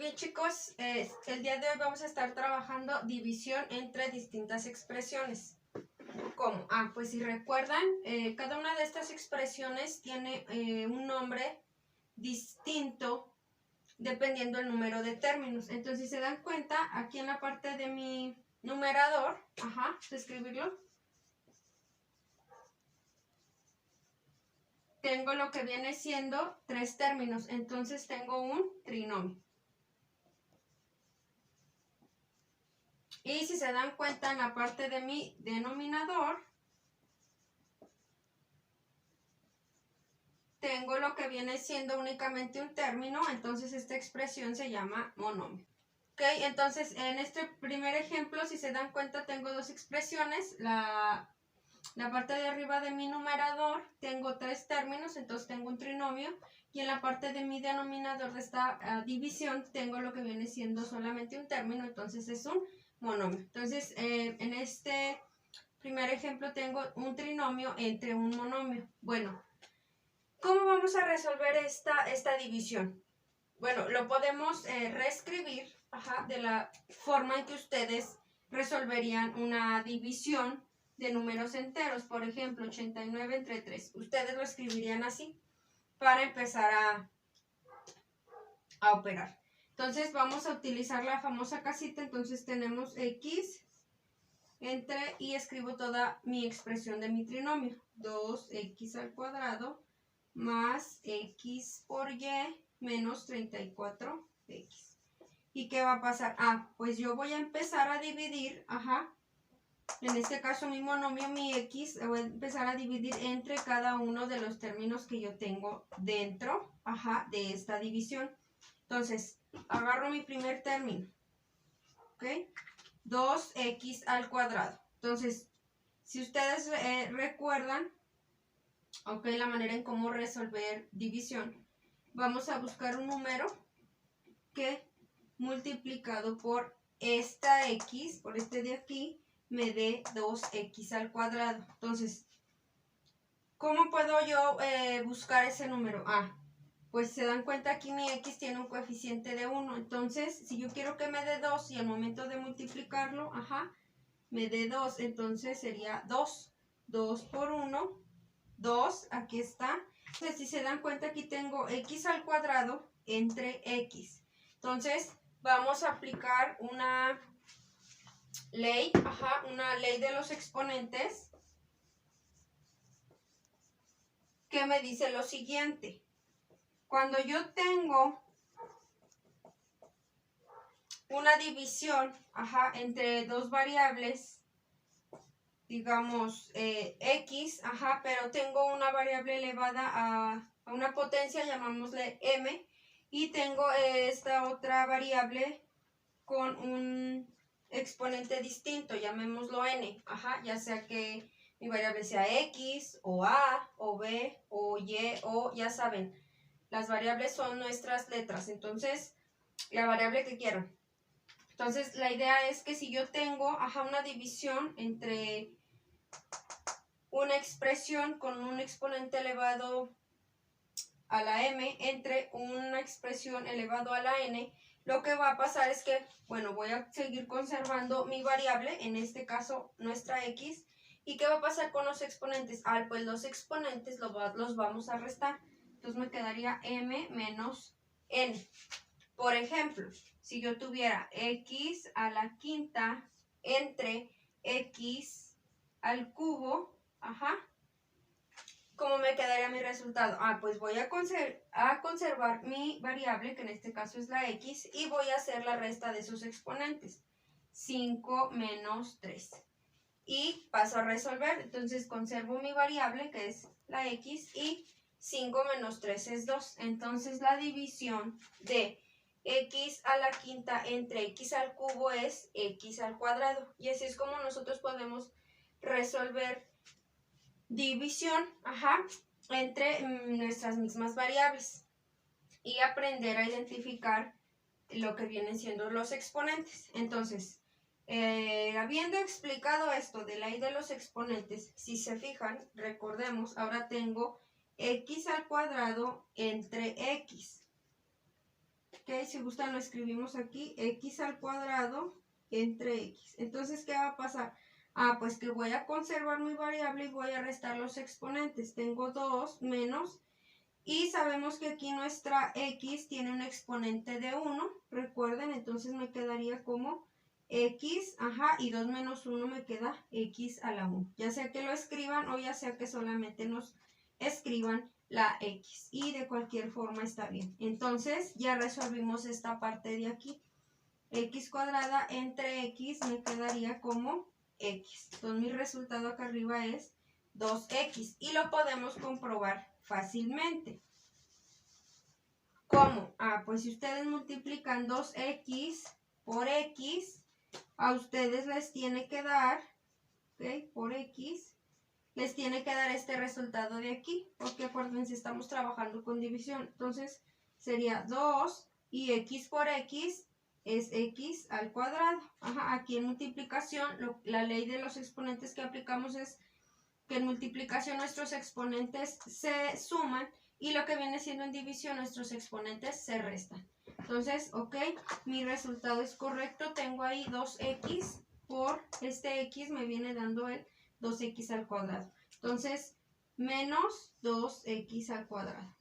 bien, chicos, el día de hoy vamos a estar trabajando división entre distintas expresiones. ¿Cómo? Pues si recuerdan, cada una de estas expresiones tiene un nombre distinto dependiendo del número de términos. Entonces, si se dan cuenta, aquí en la parte de mi numerador, de escribirlo, tengo lo que viene siendo 3 términos. Entonces, tengo un trinomio. Y si se dan cuenta, en la parte de mi denominador, tengo lo que viene siendo únicamente un término, entonces esta expresión se llama monomio. Ok, entonces en este primer ejemplo, si se dan cuenta, tengo dos expresiones. La parte de arriba de mi numerador tengo 3 términos, entonces tengo un trinomio. Y en la parte de mi denominador de esta división tengo lo que viene siendo solamente un término, entonces es un monomio. Entonces en este primer ejemplo tengo un trinomio entre un monomio. Bueno, ¿cómo vamos a resolver esta división? Bueno, lo podemos reescribir de la forma en que ustedes resolverían una división de números enteros. Por ejemplo, 89 entre 3. Ustedes lo escribirían así para empezar a operar. Entonces vamos a utilizar la famosa casita. Entonces tenemos x entre, y escribo toda mi expresión de mi trinomio. 2x al cuadrado más x por y menos 34x. ¿Y qué va a pasar? Pues yo voy a empezar a dividir, en este caso mi monomio, mi x, voy a empezar a dividir entre cada uno de los términos que yo tengo dentro, de esta división. Entonces, agarro mi primer término, ¿ok? 2x al cuadrado. Entonces, si ustedes recuerdan, la manera en cómo resolver división, vamos a buscar un número que multiplicado por esta x, por este de aquí, me dé 2x al cuadrado. Entonces, ¿cómo puedo yo buscar ese número? Pues se dan cuenta, aquí mi x tiene un coeficiente de 1. Entonces, si yo quiero que me dé 2 y al momento de multiplicarlo, me dé 2, entonces sería 2. 2 por 1, 2, aquí está. Entonces, si se dan cuenta, aquí tengo x al cuadrado entre x. Entonces, vamos a aplicar una ley, una ley de los exponentes, que me dice lo siguiente. Cuando yo tengo una división, entre dos variables, digamos x, pero tengo una variable elevada a una potencia, llamámosle m, y tengo esta otra variable con un exponente distinto, llamémoslo n, ya sea que mi variable sea x, o a, o b, o y, o ya saben, las variables son nuestras letras, entonces la variable que quieran. Entonces la idea es que si yo tengo una división entre una expresión con un exponente elevado a la m entre una expresión elevado a la n, lo que va a pasar es que, bueno, voy a seguir conservando mi variable, en este caso nuestra x. ¿Y qué va a pasar con los exponentes? Pues los exponentes los vamos a restar. Entonces me quedaría m menos n. Por ejemplo, si yo tuviera x a la quinta entre x al cubo, ¿cómo me quedaría mi resultado? Pues voy a conservar mi variable, que en este caso es la x, y voy a hacer la resta de sus exponentes. 5 menos 3. Y paso a resolver. Entonces conservo mi variable, que es la x, y 5 menos 3 es 2. Entonces la división de x a la quinta entre x al cubo es x al cuadrado. Y así es como nosotros podemos resolver división entre nuestras mismas variables y aprender a identificar lo que vienen siendo los exponentes. Entonces, habiendo explicado esto de la ley de los exponentes, si se fijan, recordemos, ahora tengo x al cuadrado entre x. Ok, si gustan lo escribimos aquí, x al cuadrado entre x. Entonces, ¿qué va a pasar? Ah, pues que voy a conservar mi variable y voy a restar los exponentes. Tengo 2 menos, y sabemos que aquí nuestra x tiene un exponente de 1, recuerden, entonces me quedaría como x, ajá, y 2 menos 1 me queda x a la 1. Ya sea que lo escriban o ya sea que solamente nos escriban la x, y de cualquier forma está bien. Entonces ya resolvimos esta parte de aquí. X cuadrada entre x me quedaría como x. Entonces mi resultado acá arriba es 2x y lo podemos comprobar fácilmente. ¿Cómo? Ah, pues si ustedes multiplican 2x por x, a ustedes les tiene que dar, ¿ok? Por x, les tiene que dar este resultado de aquí, porque acuérdense, estamos trabajando con división. Entonces sería 2 y x por x es x al cuadrado. Ajá, aquí en multiplicación, la ley de los exponentes que aplicamos es que en multiplicación nuestros exponentes se suman y lo que viene siendo en división nuestros exponentes se restan. Entonces, ok, mi resultado es correcto. Tengo ahí 2x por este x me viene dando el 2x al cuadrado. Entonces, menos 2x al cuadrado.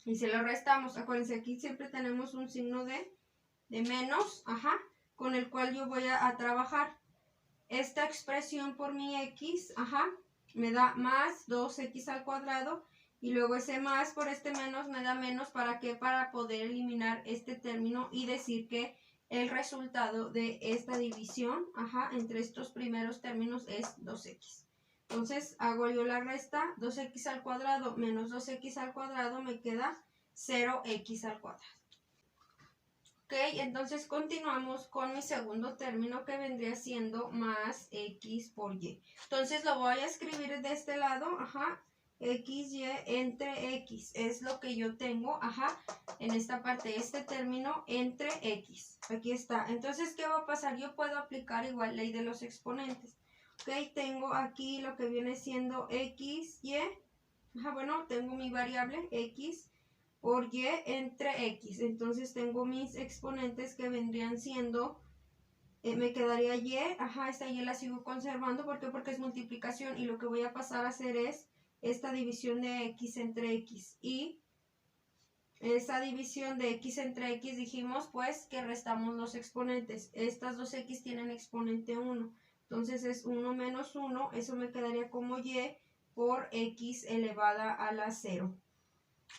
Y si lo restamos, acuérdense, aquí siempre tenemos un signo de menos, ajá, con el cual yo voy a trabajar. Esta expresión por mi x, ajá, me da más 2x al cuadrado, y luego ese más por este menos me da menos. ¿Para qué? Para poder eliminar este término y decir que el resultado de esta división, ajá, entre estos primeros términos es 2x. Entonces hago yo la resta, 2x al cuadrado menos 2x al cuadrado me queda 0x al cuadrado. Ok, entonces continuamos con mi segundo término que vendría siendo más x por y. Entonces lo voy a escribir de este lado, ajá, xy entre x. Es lo que yo tengo, ajá, en esta parte, este término entre x. Aquí está. Entonces, ¿qué va a pasar? Yo puedo aplicar igual ley de los exponentes. Ok, tengo aquí lo que viene siendo xy. Ajá, bueno, tengo mi variable x por y entre x. Entonces tengo mis exponentes que vendrían siendo, me quedaría y, ajá, esta y la sigo conservando. ¿Por qué? Porque es multiplicación y lo que voy a pasar a hacer es esta división de x entre x. Y esa división de x entre x dijimos pues que restamos los exponentes. Estas dos x tienen exponente 1. Entonces es 1 menos 1, eso me quedaría como y por x elevada a la 0.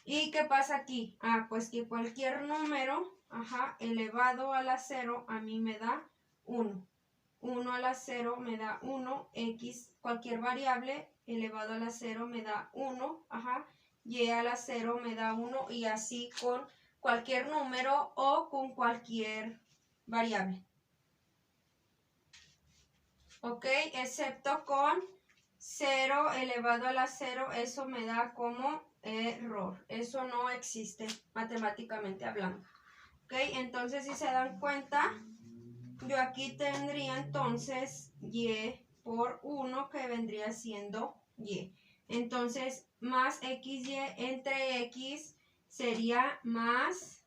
¿Y qué pasa aquí? Ah, pues que cualquier número, ajá, elevado a la 0 a mí me da 1. 1 a la 0 me da 1, x, cualquier variable elevado a la 0 me da 1, ajá, y a la 0 me da 1, y así con cualquier número o con cualquier variable. Ok, excepto con 0 elevado a la 0, eso me da como error. Eso no existe matemáticamente hablando. Ok, entonces si se dan cuenta, yo aquí tendría entonces y por 1 que vendría siendo y. Entonces más xy entre x sería más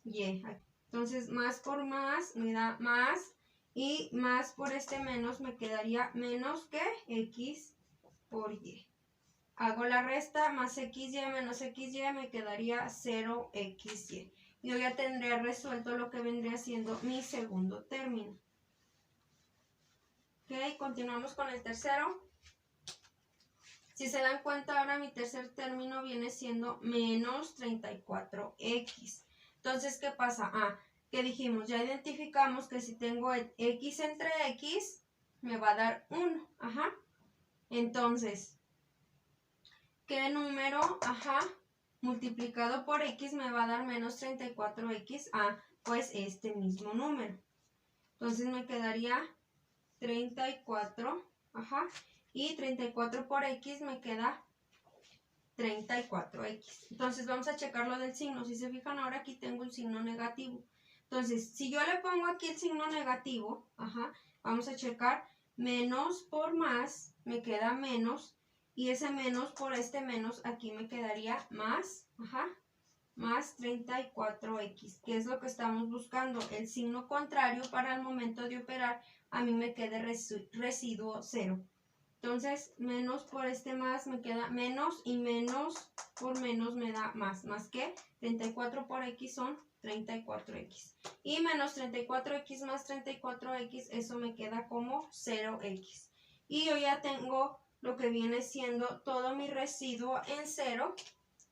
y. Entonces más por más me da más, y más por este menos me quedaría menos que x por y. Hago la resta, más xy menos xy me quedaría 0xy. Yo ya tendría resuelto lo que vendría siendo mi segundo término. Ok, continuamos con el tercero. Si se dan cuenta, ahora mi tercer término viene siendo menos 34x. Entonces, ¿qué pasa? Ah, que dijimos, ya identificamos que si tengo x entre x, me va a dar 1. Ajá. Entonces, ¿qué número, ajá, multiplicado por x me va a dar menos 34x? Ah, pues este mismo número. Entonces me quedaría 34, ajá, y 34 por x me queda 34x. Entonces vamos a checar lo del signo. Si se fijan, ahora aquí tengo un signo negativo. Entonces, si yo le pongo aquí el signo negativo, ajá, vamos a checar, menos por más me queda menos, y ese menos por este menos aquí me quedaría más, ajá, más 34x, que es lo que estamos buscando. El signo contrario para el momento de operar, a mí me quede residuo 0. Entonces, menos por este más me queda menos y menos por menos me da más. Más que 34 por x son 34x. Y menos 34x más 34x, eso me queda como 0x. Y yo ya tengo lo que viene siendo todo mi residuo en 0.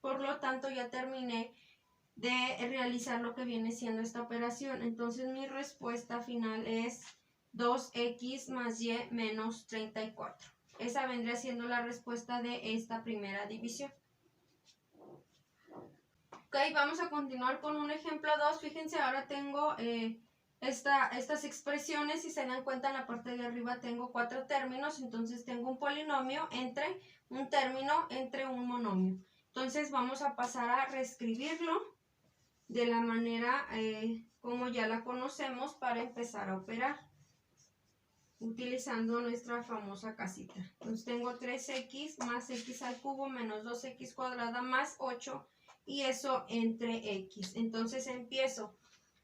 Por lo tanto, ya terminé de realizar lo que viene siendo esta operación. Entonces, mi respuesta final es 2x más y menos 34. Esa vendría siendo la respuesta de esta primera división. Ok, vamos a continuar con un ejemplo 2. Fíjense, ahora tengo estas expresiones. Si se dan cuenta, en la parte de arriba tengo 4 términos. Entonces tengo un polinomio entre un término entre un monomio. Entonces vamos a pasar a reescribirlo de la manera como ya la conocemos para empezar a operar, utilizando nuestra famosa casita. Entonces tengo 3x más x al cubo menos 2x cuadrada más 8, y eso entre x. Entonces empiezo.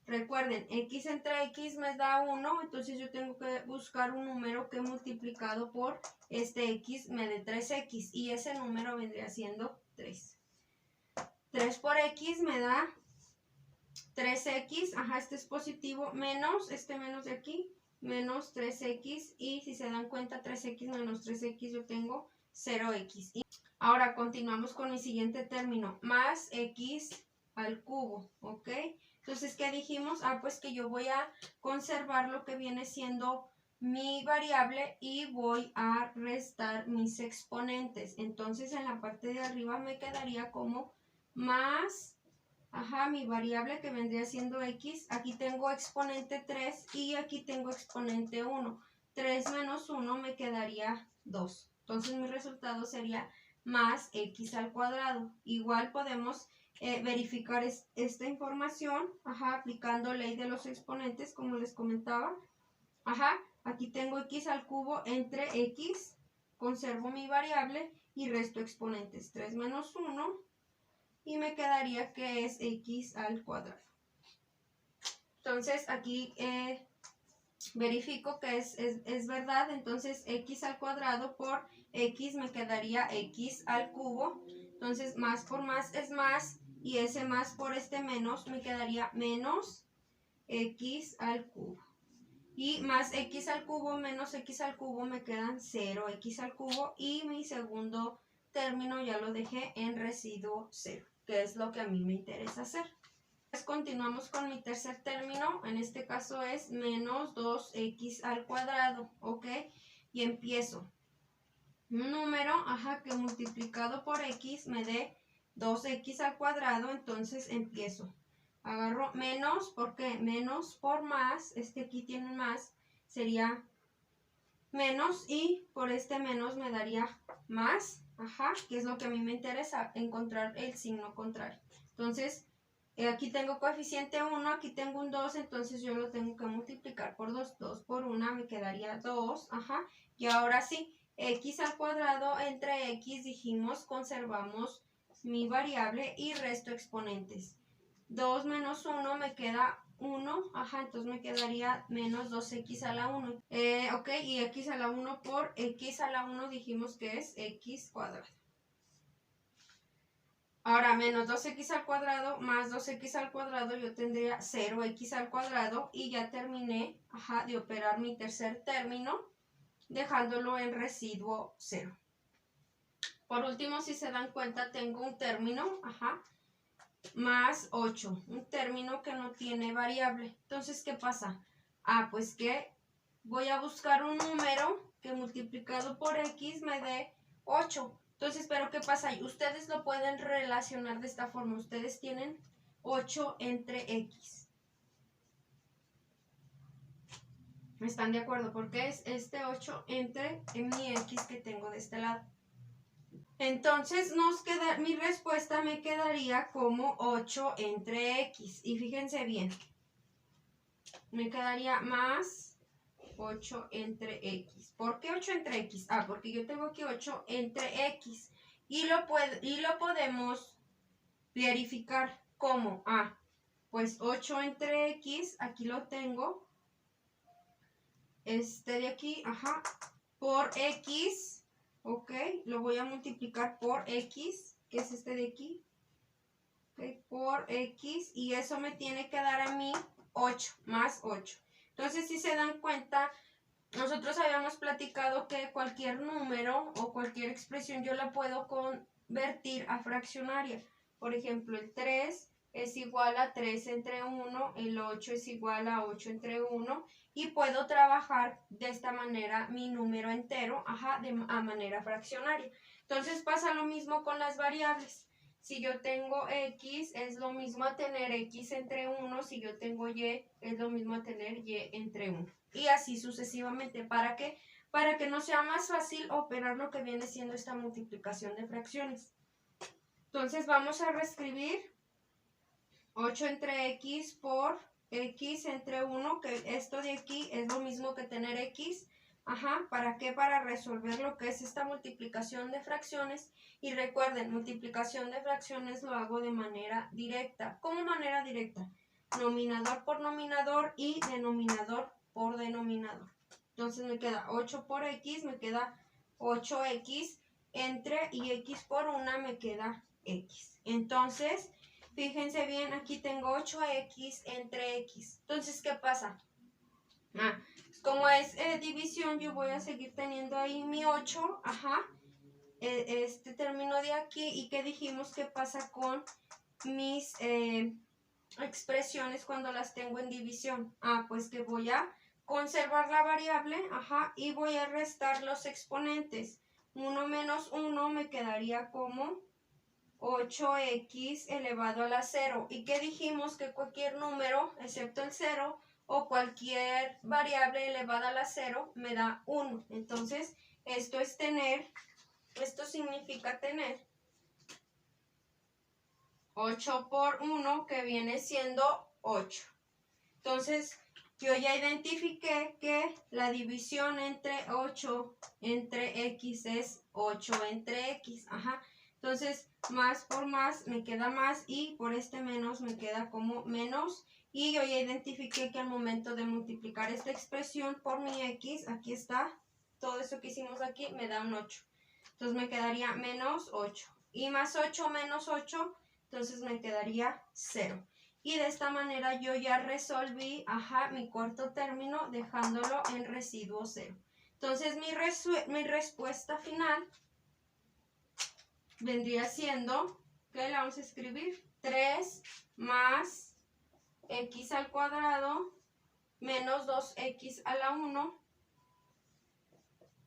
Recuerden, x entre x me da 1, entonces yo tengo que buscar un número que multiplicado por este x me dé 3x, y ese número vendría siendo 3. 3 por x me da 3x, ajá, este es positivo, menos este menos de aquí, menos 3x, y si se dan cuenta, 3x menos 3x, yo tengo 0x. Y ahora continuamos con el siguiente término, más x al cubo, ¿ok? Entonces, ¿qué dijimos? Pues que yo voy a conservar lo que viene siendo mi variable y voy a restar mis exponentes. Entonces, en la parte de arriba me quedaría como más... mi variable que vendría siendo x, aquí tengo exponente 3 y aquí tengo exponente 1. 3 menos 1 me quedaría 2. Entonces mi resultado sería más x al cuadrado. Igual podemos verificar esta información, aplicando ley de los exponentes, como les comentaba. Aquí tengo x al cubo entre x, conservo mi variable y resto exponentes. 3 menos 1. Y me quedaría que es x al cuadrado. Entonces aquí verifico que es verdad. Entonces x al cuadrado por x me quedaría x al cubo. Entonces más por más es más. Y ese más por este menos me quedaría menos x al cubo. Y más x al cubo menos x al cubo me quedan 0x al cubo. Y mi segundo término ya lo dejé en residuo 0. Que es lo que a mí me interesa hacer. Pues continuamos con mi tercer término, en este caso es menos 2x al cuadrado, ¿ok? Y empiezo. Un número, que multiplicado por x me dé 2x al cuadrado, entonces empiezo. Agarro menos, ¿por qué? Menos por más, aquí tiene más, sería menos, y por este menos me daría más, que es lo que a mí me interesa, encontrar el signo contrario. Entonces, aquí tengo coeficiente 1, aquí tengo un 2, entonces yo lo tengo que multiplicar por 2. 2 por 1 me quedaría 2, y ahora sí, x al cuadrado entre x, dijimos, conservamos mi variable y resto exponentes. 2 menos 1 me queda 1, entonces me quedaría menos 2x a la 1. Ok, y x a la 1 por x a la 1 dijimos que es x cuadrado. Ahora, menos 2x al cuadrado más 2x al cuadrado, yo tendría 0x al cuadrado, y ya terminé, de operar mi tercer término, dejándolo en residuo 0. Por último, si se dan cuenta, tengo un término, más 8, un término que no tiene variable. Entonces, ¿qué pasa? Pues que voy a buscar un número que multiplicado por x me dé 8. Entonces, ¿pero qué pasa? Ustedes lo pueden relacionar de esta forma. Ustedes tienen 8 entre x. ¿Están de acuerdo? Porque es este 8 entre mi x que tengo de este lado. Entonces mi respuesta me quedaría como 8 entre x. Y fíjense bien, me quedaría más 8 entre x. ¿Por qué 8 entre x? Porque yo tengo aquí 8 entre x. Y lo podemos verificar. ¿Cómo? Pues 8 entre x, aquí lo tengo. Este de aquí, por x, ok, lo voy a multiplicar por x, que es este de aquí, okay, por x, y eso me tiene que dar a mí 8, más 8. Entonces, si se dan cuenta, nosotros habíamos platicado que cualquier número o cualquier expresión yo la puedo convertir a fraccionaria. Por ejemplo, el 3 es igual a 3 entre 1, el 8 es igual a 8 entre 1, y puedo trabajar de esta manera mi número entero, a manera fraccionaria. Entonces pasa lo mismo con las variables. Si yo tengo x, es lo mismo a tener x entre 1. Si yo tengo y, es lo mismo a tener y entre 1. Y así sucesivamente. ¿Para qué? Para que no sea más fácil operar lo que viene siendo esta multiplicación de fracciones. Entonces vamos a reescribir 8 entre x por x entre 1, que esto de aquí es lo mismo que tener x. ¿Para qué? Para resolver lo que es esta multiplicación de fracciones. Y recuerden, multiplicación de fracciones lo hago de manera directa. ¿Cómo manera directa? Nominador por nominador y denominador por denominador. Entonces me queda 8 por x, me queda 8x entre, y x por 1 me queda x. Entonces, fíjense bien, aquí tengo 8x entre x. Entonces, ¿qué pasa? Como es división, yo voy a seguir teniendo ahí mi 8, este término de aquí. ¿Y qué dijimos que pasa con mis expresiones cuando las tengo en división? Pues que voy a conservar la variable, y voy a restar los exponentes. 1 menos 1 me quedaría como 8x elevado a la 0. ¿Y qué dijimos? Que cualquier número, excepto el 0, o cualquier variable elevada a la 0, me da 1. Entonces, esto significa tener 8 por 1, que viene siendo 8. Entonces, yo ya identifiqué que la división entre 8 entre x es 8 entre x. Entonces, más por más me queda más, y por este menos me queda como menos. Y yo ya identifiqué que al momento de multiplicar esta expresión por mi x, aquí está, todo eso que hicimos aquí me da un 8. Entonces me quedaría menos 8. Y más 8 menos 8, entonces me quedaría 0. Y de esta manera yo ya resolví, mi cuarto término, dejándolo en residuo 0. Entonces mi respuesta final vendría siendo, ¿qué la vamos a escribir? 3 más x al cuadrado menos 2x a la 1.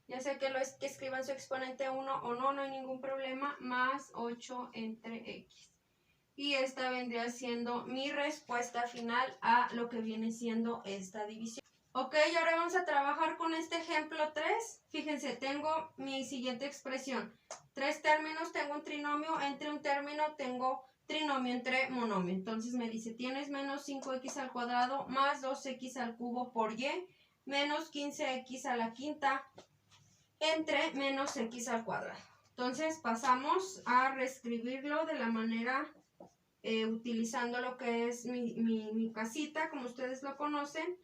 Ya sea que escriban su exponente 1 o no, no hay ningún problema, más 8 entre x. Y esta vendría siendo mi respuesta final a lo que viene siendo esta división. Ok, y ahora vamos a trabajar con este ejemplo 3. Fíjense, tengo mi siguiente expresión. 3 términos, tengo un trinomio. Entre un término tengo trinomio entre monomio. Entonces me dice, tienes menos 5x al cuadrado más 2x al cubo por y, menos 15x a la quinta entre menos x al cuadrado. Entonces pasamos a reescribirlo de la manera utilizando lo que es mi casita, como ustedes lo conocen.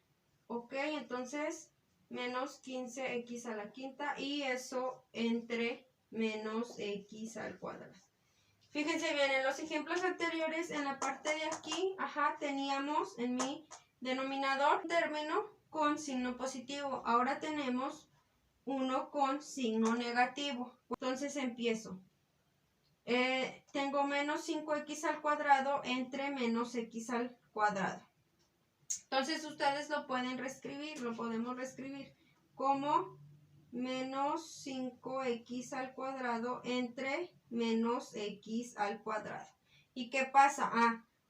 Ok, entonces menos 15x a la quinta, y eso entre menos x al cuadrado. Fíjense bien, en los ejemplos anteriores, en la parte de aquí, teníamos en mi denominador un término con signo positivo. Ahora tenemos uno con signo negativo. Entonces empiezo. Tengo menos 5x al cuadrado entre menos x al cuadrado. Entonces ustedes lo pueden reescribir, lo podemos reescribir como menos 5x al cuadrado entre menos x al cuadrado. ¿Y qué pasa?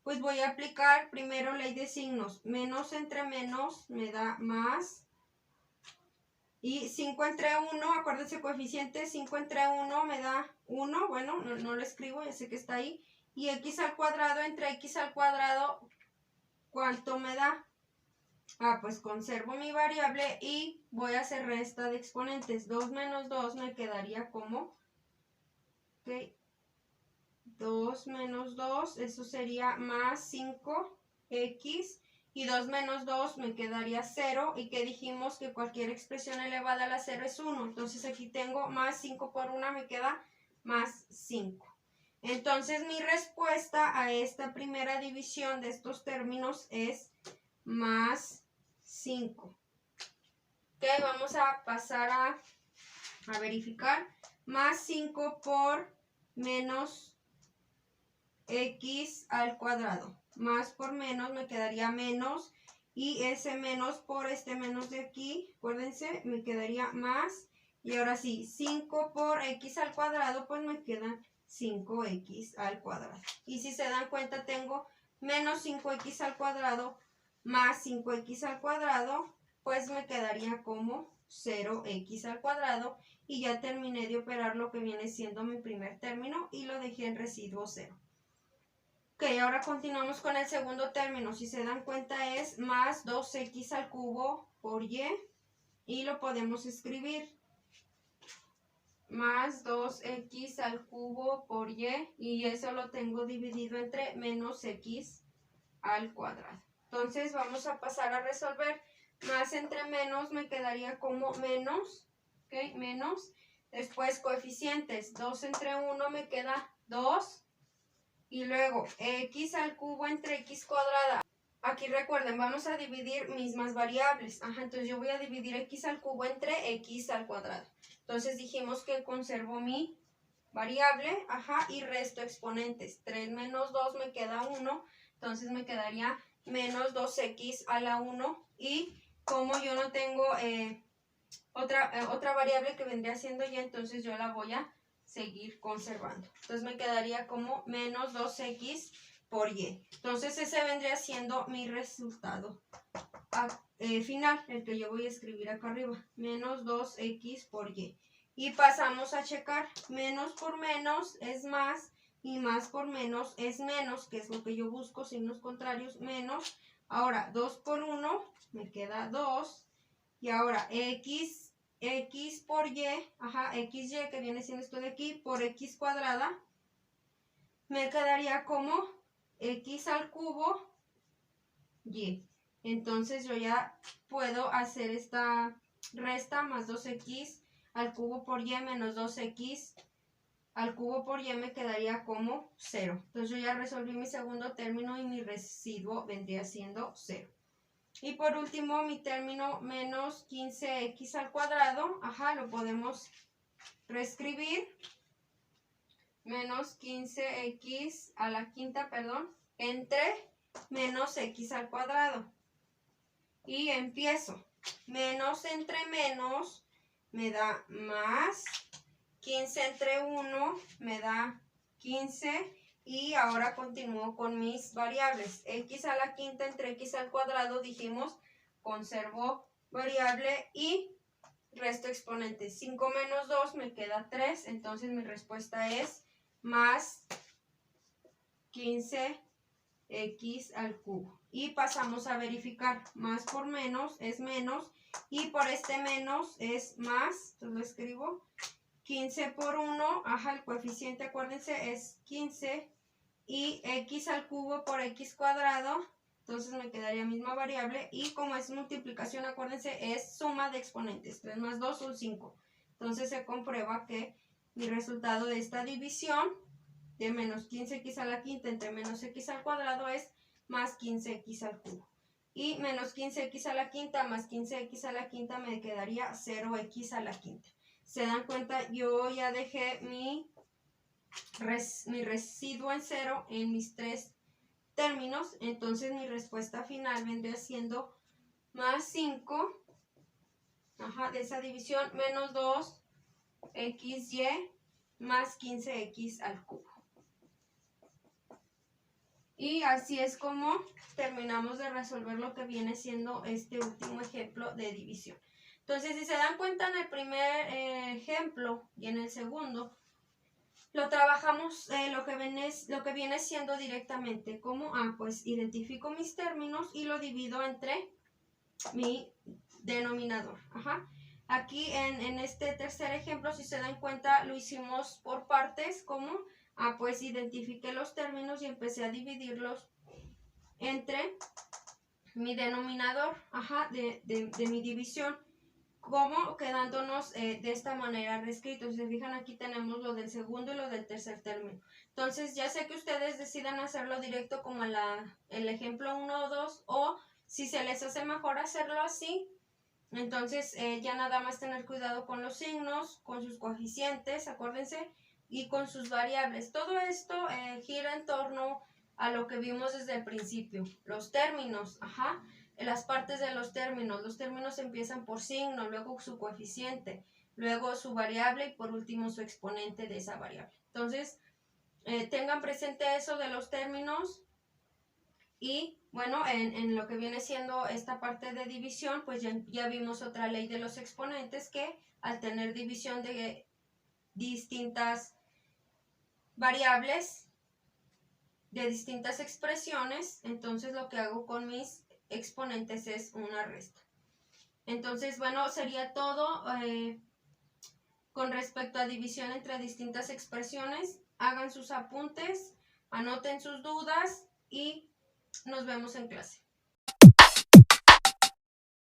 Pues voy a aplicar primero ley de signos. Menos entre menos me da más. Y 5 entre 1, acuérdense coeficiente, 5 entre 1 me da 1, bueno, no lo escribo, ya sé que está ahí. Y x al cuadrado entre x al cuadrado, ¿cuánto me da? Pues conservo mi variable y voy a hacer resta de exponentes. 2 menos 2 me quedaría como, ok, 2 menos 2, eso sería más 5x. Y 2 menos 2 me quedaría 0. ¿Y que dijimos? Que cualquier expresión elevada a la 0 es 1. Entonces aquí tengo más 5 por 1, me queda más 5. Entonces mi respuesta a esta primera división de estos términos es más 5. Ok, vamos a pasar a verificar. Más 5 por menos x al cuadrado. Más por menos me quedaría menos. Y ese menos por este menos de aquí, acuérdense, me quedaría más. Y ahora sí, 5 por x al cuadrado, pues me quedan 5x al cuadrado. Y si se dan cuenta, tengo menos 5x al cuadrado más 5x al cuadrado, pues me quedaría como 0x al cuadrado. Y ya terminé de operar lo que viene siendo mi primer término y lo dejé en residuo 0. Ok, ahora continuamos con el segundo término. Si se dan cuenta es más 2x al cubo por y. Y lo podemos escribir. Más 2x al cubo por y. Y eso lo tengo dividido entre menos x al cuadrado. Entonces vamos a pasar a resolver. Más entre menos me quedaría como menos. Ok, menos. Después coeficientes. 2 entre 1 me queda 2. Y luego, x al cubo entre x cuadrada. Aquí recuerden, vamos a dividir mismas variables. Entonces yo voy a dividir x al cubo entre x al cuadrado. Entonces dijimos que conservo mi variable, y resto exponentes. 3 menos 2 me queda 1. Entonces me quedaría menos 2x a la 1. Y como yo no tengo otra variable que vendría siendo y, entonces yo la voy a seguir conservando. Entonces me quedaría como menos 2x por y. Entonces ese vendría siendo mi resultado final, el que yo voy a escribir acá arriba. Menos 2x por y. Y pasamos a checar. Menos por menos es más. Y más por menos es menos, que es lo que yo busco, signos contrarios, menos. Ahora, 2 por 1 me queda 2. Y ahora x por y, xy, que viene siendo esto de aquí, por x cuadrada, me quedaría como x al cubo y. Entonces yo ya puedo hacer esta resta, más 2x al cubo por y menos 2x al cubo por y me quedaría como 0. Entonces yo ya resolví mi segundo término y mi residuo vendría siendo 0. Y por último, mi término menos 15x al cuadrado, lo podemos reescribir. Menos 15x a la quinta, entre menos x al cuadrado. Y empiezo. Menos entre menos me da más. 15 entre 1 me da 15. Y ahora continúo con mis variables. X a la quinta entre x al cuadrado, dijimos, conservo variable y resto exponentes. 5 menos 2 me queda 3. Entonces mi respuesta es más 15x al cubo. Y pasamos a verificar. Más por menos es menos. Y por este menos es más. Entonces lo escribo. 15 por 1, el coeficiente, acuérdense, es 15. Y x al cubo por x cuadrado, entonces me quedaría misma variable. Y como es multiplicación, acuérdense, es suma de exponentes. 3 más 2 son 5. Entonces se comprueba que mi resultado de esta división de menos 15x a la quinta entre menos x al cuadrado es más 15x al cubo. Y menos 15x a la quinta más 15x a la quinta me quedaría 0x a la quinta. Se dan cuenta, yo ya dejé mi residuo en 0 en mis 3 términos. Entonces mi respuesta final vendría siendo más 5 de esa división menos 2xy más 15x al cubo. Y así es como terminamos de resolver lo que viene siendo este último ejemplo de división. Entonces, si se dan cuenta, en el primer ejemplo y en el segundo, lo trabajamos lo que viene siendo directamente como, pues identifico mis términos y lo divido entre mi denominador. Aquí en este tercer ejemplo, si se dan cuenta, lo hicimos por partes, como Pues identifiqué los términos y empecé a dividirlos entre mi denominador, de mi división, como quedándonos de esta manera reescritos. Si se fijan, aquí tenemos lo del segundo y lo del tercer término. Entonces ya sé que ustedes decidan hacerlo directo como el ejemplo 1 o 2, o si se les hace mejor hacerlo así, entonces ya nada más tener cuidado con los signos, con sus coeficientes, acuérdense, y con sus variables. Todo esto gira en torno a lo que vimos desde el principio. Los términos, las partes de los términos empiezan por signo, luego su coeficiente, luego su variable y por último su exponente de esa variable. Entonces, tengan presente eso de los términos. Y bueno, en lo que viene siendo esta parte de división, pues ya vimos otra ley de los exponentes, que al tener división de distintas variables, de distintas expresiones, entonces lo que hago con mis exponentes es una resta. Entonces, bueno, sería todo con respecto a división entre distintas expresiones. Hagan sus apuntes, anoten sus dudas y nos vemos en clase.